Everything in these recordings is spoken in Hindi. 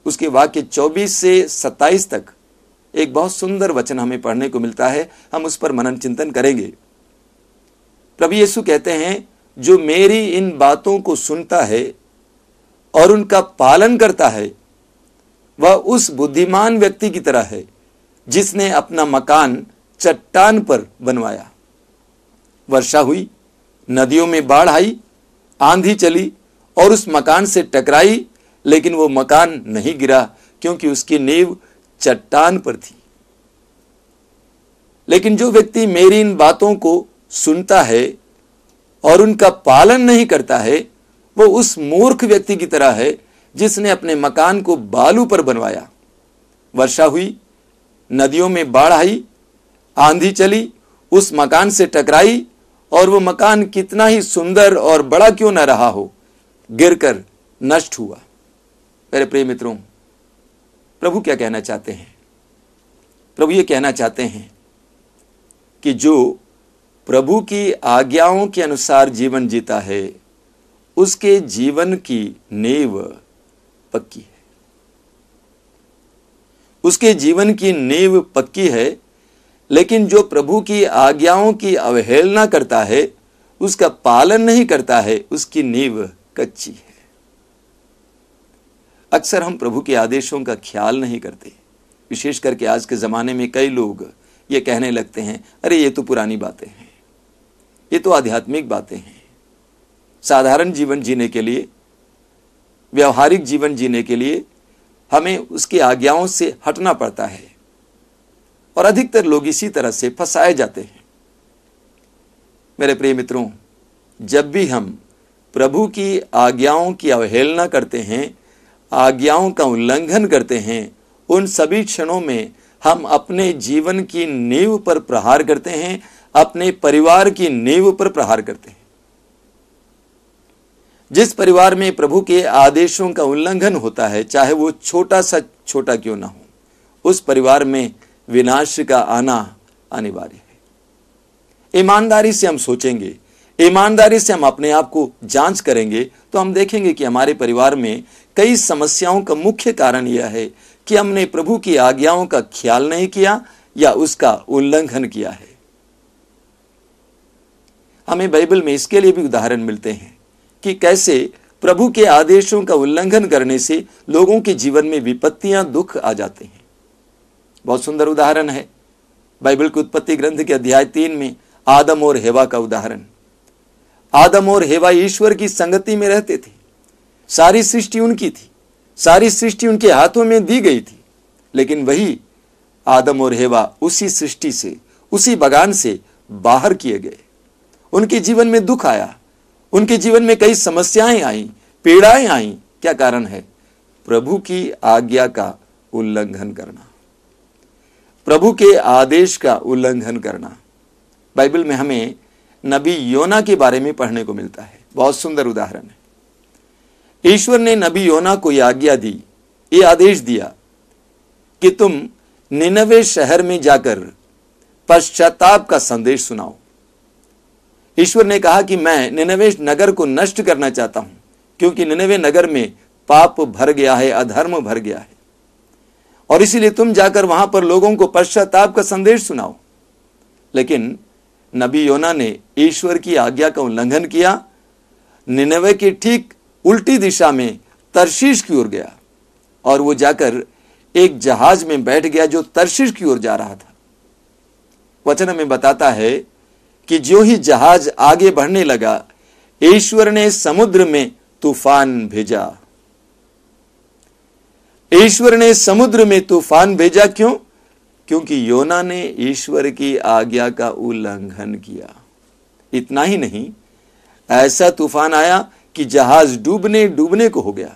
उसके वाक्य 24 से 27 तक एक बहुत सुंदर वचन हमें पढ़ने को मिलता है। हम उस पर मनन चिंतन करेंगे। प्रभु यीशु कहते हैं, जो मेरी इन बातों को सुनता है और उनका पालन करता है, वह उस बुद्धिमान व्यक्ति की तरह है जिसने अपना मकान चट्टान पर बनवाया। वर्षा हुई, नदियों में बाढ़ आई, आंधी चली और उस मकान से टकराई, लेकिन वो मकान नहीं गिरा क्योंकि उसकी नींव चट्टान पर थी। लेकिन जो व्यक्ति मेरी इन बातों को सुनता है और उनका पालन नहीं करता है, वो उस मूर्ख व्यक्ति की तरह है जिसने अपने मकान को बालू पर बनवाया। वर्षा हुई, नदियों में बाढ़ आई, आंधी चली, उस मकान से टकराई और वो मकान कितना ही सुंदर और बड़ा क्यों न रहा हो, गिरकर नष्ट हुआ। मेरे प्रिय मित्रों, प्रभु क्या कहना चाहते हैं? प्रभु ये कहना चाहते हैं कि जो प्रभु की आज्ञाओं के अनुसार जीवन जीता है, उसके जीवन की नींव पक्की है। उसके जीवन की नींव पक्की है। लेकिन जो प्रभु की आज्ञाओं की अवहेलना करता है, उसका पालन नहीं करता है, उसकी नींव कच्ची है। अक्सर हम प्रभु के आदेशों का ख्याल नहीं करते। विशेष करके आज के ज़माने में कई लोग ये कहने लगते हैं, अरे ये तो पुरानी बातें हैं, ये तो आध्यात्मिक बातें हैं। साधारण जीवन जीने के लिए, व्यवहारिक जीवन जीने के लिए हमें उसकी आज्ञाओं से हटना पड़ता है और अधिकतर लोग इसी तरह से फंसाए जाते हैं। मेरे प्रिय मित्रों, जब भी हम प्रभु की आज्ञाओं की अवहेलना करते हैं, आज्ञाओं का उल्लंघन करते हैं, उन सभी क्षणों में हम अपने जीवन की नींव पर प्रहार करते हैं, अपने परिवार की नींव पर प्रहार करते हैं। जिस परिवार में प्रभु के आदेशों का उल्लंघन होता है, चाहे वो छोटा सा छोटा क्यों ना हो, उस परिवार में विनाश का आना अनिवार्य है। ईमानदारी से हम सोचेंगे, ईमानदारी से हम अपने आप को जांच करेंगे, तो हम देखेंगे कि हमारे परिवार में कई समस्याओं का मुख्य कारण यह है कि हमने प्रभु की आज्ञाओं का ख्याल नहीं किया या उसका उल्लंघन किया है। हमें बाइबल में इसके लिए भी उदाहरण मिलते हैं कि कैसे प्रभु के आदेशों का उल्लंघन करने से लोगों के जीवन में विपत्तियां, दुख आ जाते हैं। बहुत सुंदर उदाहरण है बाइबल के उत्पत्ति ग्रंथ के अध्याय 3 में आदम और हेवा का उदाहरण। आदम और हेवा ईश्वर की संगति में रहते थे। सारी सृष्टि उनकी थी, सारी सृष्टि उनके हाथों में दी गई थी। लेकिन वही आदम और हेवा उसी सृष्टि से, उसी बगान से बाहर किए गए। उनके जीवन में दुख आया, उनके जीवन में कई समस्याएं आई, पीड़ाएं आई। क्या कारण है? प्रभु की आज्ञा का उल्लंघन करना, प्रभु के आदेश का उल्लंघन करना। बाइबल में हमें नबी योना के बारे में पढ़ने को मिलता है। बहुत सुंदर उदाहरण है। ईश्वर ने नबी योना को यह आज्ञा दी, ये आदेश दिया कि तुम निनवे शहर में जाकर पश्चाताप का संदेश सुनाओ। ईश्वर ने कहा कि मैं निनवे नगर को नष्ट करना चाहता हूं, क्योंकि निनवे नगर में पाप भर गया है, अधर्म भर गया है, और इसीलिए तुम जाकर वहां पर लोगों को पश्चाताप का संदेश सुनाओ। लेकिन नबी योना ने ईश्वर की आज्ञा का उल्लंघन किया। निनवे की ठीक उल्टी दिशा में तर्शीश की ओर गया और वो जाकर एक जहाज में बैठ गया जो तर्शीश की ओर जा रहा था। वचन हमें बताता है कि जो ही जहाज आगे बढ़ने लगा, ईश्वर ने समुद्र में तूफान भेजा। ईश्वर ने समुद्र में तूफान भेजा। क्यों? क्योंकि योना ने ईश्वर की आज्ञा का उल्लंघन किया। इतना ही नहीं, ऐसा तूफान आया कि जहाज डूबने को हो गया।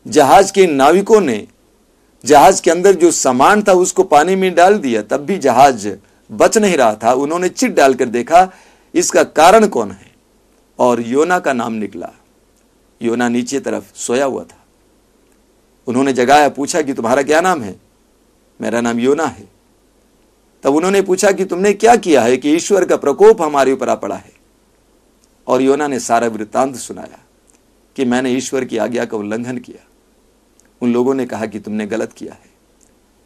जहाज के नाविकों ने जहाज के अंदर जो सामान था उसको पानी में डाल दिया, तब भी जहाज बच नहीं रहा था। उन्होंने चिट डालकर देखा इसका कारण कौन है, और योना का नाम निकला। योना नीचे तरफ सोया हुआ था। उन्होंने जगाया, पूछा कि तुम्हारा क्या नाम है? मेरा नाम योना है। तब उन्होंने पूछा कि तुमने क्या किया है कि ईश्वर का प्रकोप हमारे ऊपर आ पड़ा है? और योना ने सारा वृत्तांत सुनाया कि मैंने ईश्वर की आज्ञा का उल्लंघन किया। उन लोगों ने कहा कि तुमने गलत किया है।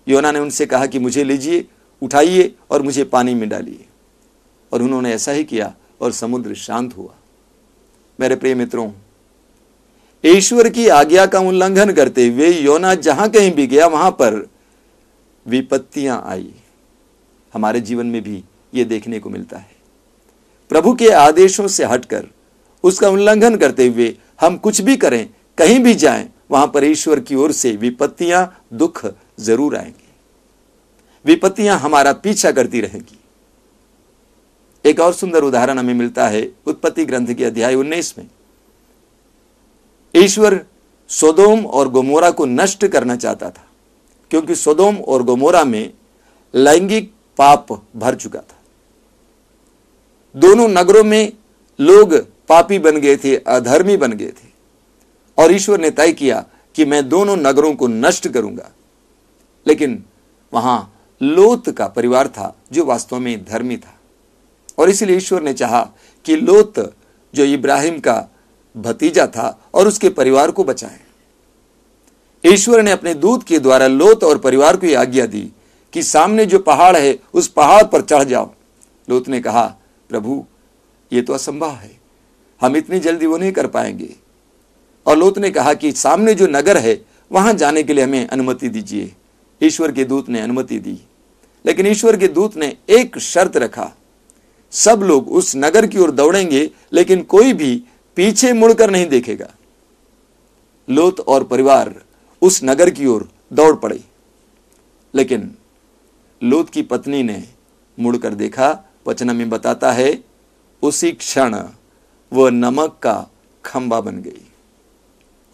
योना ने उनसे कहा कि मुझे लीजिए, उठाइए और मुझे पानी में डालिए, और उन्होंने ऐसा ही किया और समुद्र शांत हुआ। मेरे प्रिय मित्रों, ईश्वर की आज्ञा का उल्लंघन करते हुए योना जहां कहीं भी गया वहां पर विपत्तियां आई। हमारे जीवन में भी ये देखने को मिलता है। प्रभु के आदेशों से हटकर उसका उल्लंघन करते हुए हम कुछ भी करें, कहीं भी जाएं, वहां पर ईश्वर की ओर से विपत्तियां, दुख जरूर आएंगे। विपत्तियां हमारा पीछा करती रहेंगी। एक और सुंदर उदाहरण हमें मिलता है उत्पत्ति ग्रंथ के अध्याय 19 में। ईश्वर सोदोम और गोमोरा को नष्ट करना चाहता था, क्योंकि सोदोम और गोमोरा में लैंगिक पाप भर चुका था। दोनों नगरों में लोग पापी बन गए थे, अधर्मी बन गए थे, और ईश्वर ने तय किया कि मैं दोनों नगरों को नष्ट करूंगा। लेकिन वहां लोत का परिवार था जो वास्तव में धर्मी था, और इसलिए ईश्वर ने चाहा कि लोत जो इब्राहिम का भतीजा था और उसके परिवार को बचाए। ईश्वर ने अपने दूत के द्वारा लोत और परिवार को यह आज्ञा दी कि सामने जो पहाड़ है उस पहाड़ पर चढ़ जाओ। लोत ने कहा, प्रभु ये तो असंभव है, हम इतनी जल्दी वो नहीं कर पाएंगे। और लोत ने कहा कि सामने जो नगर है वहां जाने के लिए हमें अनुमति दीजिए। ईश्वर के दूत ने अनुमति दी, लेकिन ईश्वर के दूत ने एक शर्त रखा, सब लोग उस नगर की ओर दौड़ेंगे लेकिन कोई भी पीछे मुड़कर नहीं देखेगा। लोत और परिवार उस नगर की ओर दौड़ पड़े, लेकिन लोत की पत्नी ने मुड़कर देखा। वचन में बताता है, उसी क्षण वह नमक का खंबा बन गई।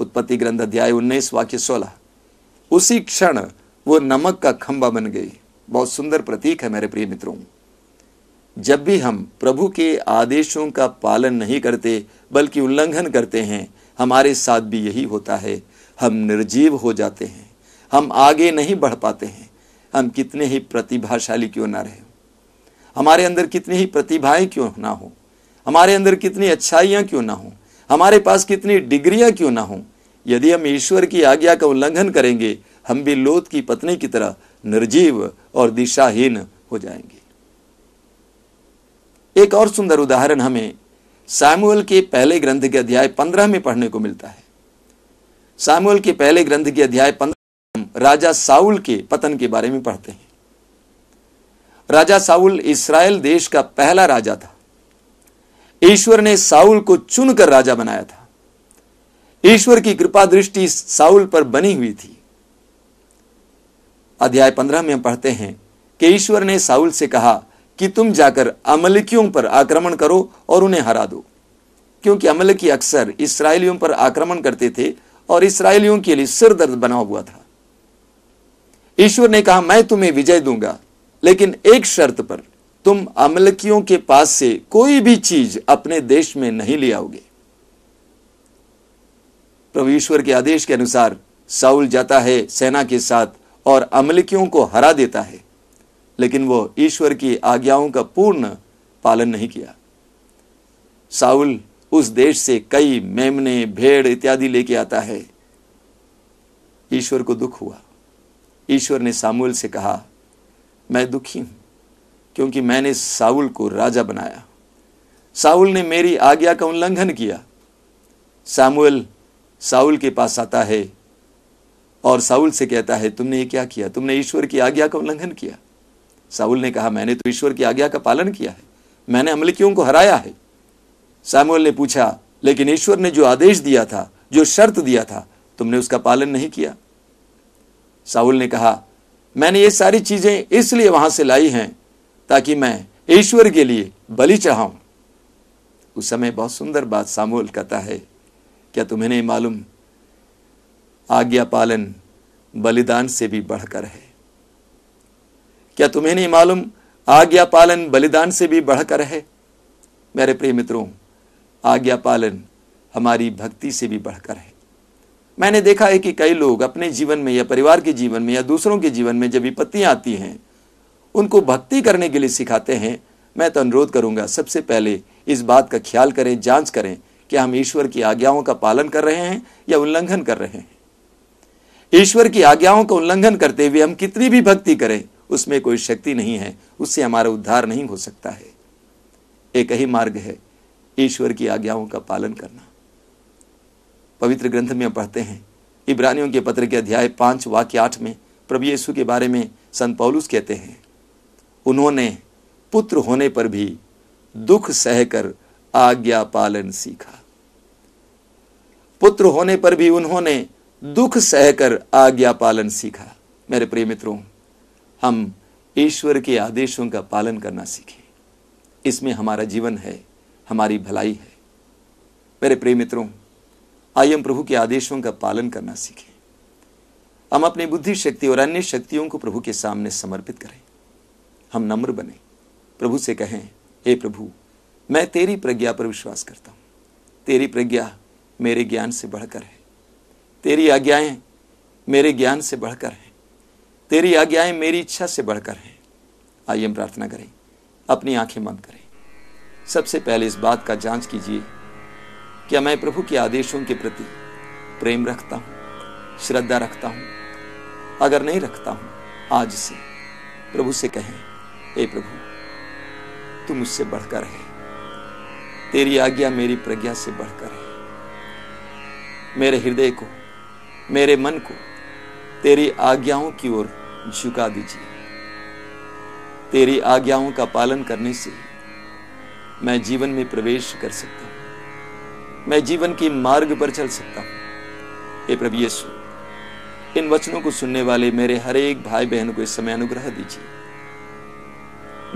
उत्पत्ति ग्रंथ अध्याय 19 वाक्य 16। उसी क्षण वो नमक का खंबा बन गई। बहुत सुंदर प्रतीक है मेरे प्रिय मित्रों। जब भी हम प्रभु के आदेशों का पालन नहीं करते बल्कि उल्लंघन करते हैं, हमारे साथ भी यही होता है। हम निर्जीव हो जाते हैं, हम आगे नहीं बढ़ पाते हैं। हम कितने ही प्रतिभाशाली क्यों ना रहे, हमारे अंदर कितनी ही प्रतिभाएं क्यों ना हो, हमारे अंदर कितनी अच्छाइयां क्यों ना हो, हमारे पास कितनी डिग्रियां क्यों ना हो, यदि हम ईश्वर की आज्ञा का उल्लंघन करेंगे, हम भी लोत की पत्नी की तरह निर्जीव और दिशाहीन हो जाएंगे। एक और सुंदर उदाहरण हमें सामुएल के पहले ग्रंथ के अध्याय 15 में पढ़ने को मिलता है। सामुएल के पहले ग्रंथ के अध्याय 15 राजा साउल के पतन के बारे में पढ़ते हैं। राजा साउल इस्राएल देश का पहला राजा था। ईश्वर ने साउल को चुनकर राजा बनाया था। ईश्वर की कृपा दृष्टि साउल पर बनी हुई थी। अध्याय 15 में हम पढ़ते हैं कि ईश्वर ने साउल से कहा कि तुम जाकर अमलेकियों पर आक्रमण करो और उन्हें हरा दो, क्योंकि अमलेकी अक्सर इस्राएलियों पर आक्रमण करते थे और इस्राएलियों के लिए सिर दर्द बना हुआ था। ईश्वर ने कहा, मैं तुम्हें विजय दूंगा, लेकिन एक शर्त पर, तुम अमलेकियों के पास से कोई भी चीज अपने देश में नहीं ले आओगे। प्रभु ईश्वर के आदेश के अनुसार साउल जाता है सेना के साथ और अमलेकियों को हरा देता है, लेकिन वो ईश्वर की आज्ञाओं का पूर्ण पालन नहीं किया। साउल उस देश से कई मेमने, भेड़ इत्यादि लेके आता है। ईश्वर को दुख हुआ। ईश्वर ने सामुएल से कहा, मैं दुखी हूं क्योंकि मैंने साउल को राजा बनाया। साउल ने मेरी आज्ञा का उल्लंघन किया। सामुएल साउल के पास आता है और साउल से कहता है, तुमने ये क्या किया? तुमने ईश्वर की आज्ञा का उल्लंघन किया। साउल ने कहा, मैंने तो ईश्वर की आज्ञा का पालन किया है, मैंने अमलेकियों को हराया है। सामुएल ने पूछा, लेकिन ईश्वर ने जो आदेश दिया था, जो शर्त दिया था, तुमने उसका पालन नहीं किया। साउल ने कहा, मैंने ये सारी चीजें इसलिए वहां से लाई हैं ताकि मैं ईश्वर के लिए बलि चढ़ाऊं। उस समय बहुत सुंदर बात सामुएल कहता है, क्या तुम्हें नहीं मालूम, आज्ञा पालन बलिदान से भी बढ़कर है। क्या तुम्हें नहीं मालूम, आज्ञा पालन बलिदान से भी बढ़कर है। मेरे प्रिय मित्रों, आज्ञा पालन हमारी भक्ति से भी बढ़कर है। मैंने देखा है कि कई लोग अपने जीवन में या परिवार के जीवन में या दूसरों के जीवन में जब विपत्तियां आती हैं, उनको भक्ति करने के लिए सिखाते हैं। मैं तो अनुरोध करूंगा, सबसे पहले इस बात का ख्याल करें, जांच करें कि हम ईश्वर की आज्ञाओं का पालन कर रहे हैं या उल्लंघन कर रहे हैं। ईश्वर की आज्ञाओं का उल्लंघन करते हुए हम कितनी भी भक्ति करें, उसमें कोई शक्ति नहीं है, उससे हमारा उद्धार नहीं हो सकता है। एक ही मार्ग है, ईश्वर की आज्ञाओं का पालन करना। पवित्र ग्रंथ में पढ़ते हैं, इब्रानियों के पत्र के अध्याय 5 वाक्य 8 में प्रभु यीशु के बारे में संत पौलुस कहते हैं, उन्होंने पुत्र होने पर भी दुख सहकर आज्ञा पालन सीखा। पुत्र होने पर भी उन्होंने दुख सहकर आज्ञा पालन सीखा। मेरे प्रिय मित्रों, हम ईश्वर के आदेशों का पालन करना सीखें। इसमें हमारा जीवन है, हमारी भलाई है। मेरे प्रिय मित्रों, आइए हम प्रभु के आदेशों का पालन करना सीखें। हम अपनी बुद्धि शक्ति और अन्य शक्तियों को प्रभु के सामने समर्पित करें। हम नम्र बने, प्रभु से कहें, हे प्रभु, मैं तेरी प्रज्ञा पर विश्वास करता हूँ। तेरी प्रज्ञा मेरे ज्ञान से बढ़कर है, तेरी आज्ञाएं मेरे ज्ञान से बढ़कर हैं, तेरी आज्ञाएं मेरी इच्छा से बढ़कर हैं। आइए हम प्रार्थना करें, अपनी आंखें बंद करें। सबसे पहले इस बात का जांच कीजिए, क्या मैं प्रभु के आदेशों के प्रति प्रेम रखता हूँ, श्रद्धा रखता हूँ? अगर नहीं रखता हूँ, आज से प्रभु से कहें, हे प्रभु, तू मुझसे बढ़कर है, तेरी आज्ञा मेरी प्रज्ञा से बढ़कर है। मेरे हृदय को, मेरे मन को तेरी आज्ञाओं की ओर झुका दीजिए। तेरी आज्ञाओं का पालन करने से मैं जीवन में प्रवेश कर सकता हूं, मैं जीवन के मार्ग पर चल सकता हूं। हे प्रभु यीशु, इन वचनों को सुनने वाले मेरे हर एक भाई बहन को इस समय अनुग्रह दीजिए,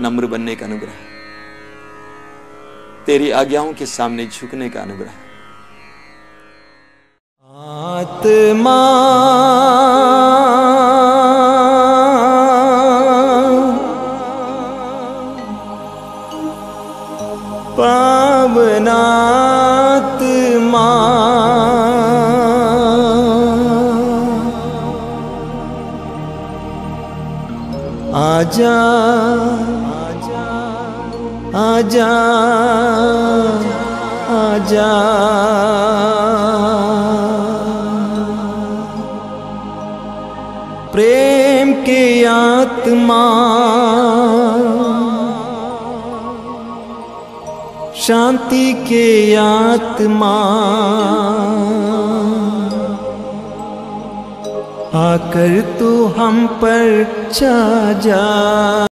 नम्र बनने का अनुग्रह, तेरी आज्ञाओं के सामने झुकने का अनुग्रह। आत्मा पावनात्मा आजा आजा आजा प्रेम के आत्मा, शांति के आत्मा, आकर तू हम पर छा जा।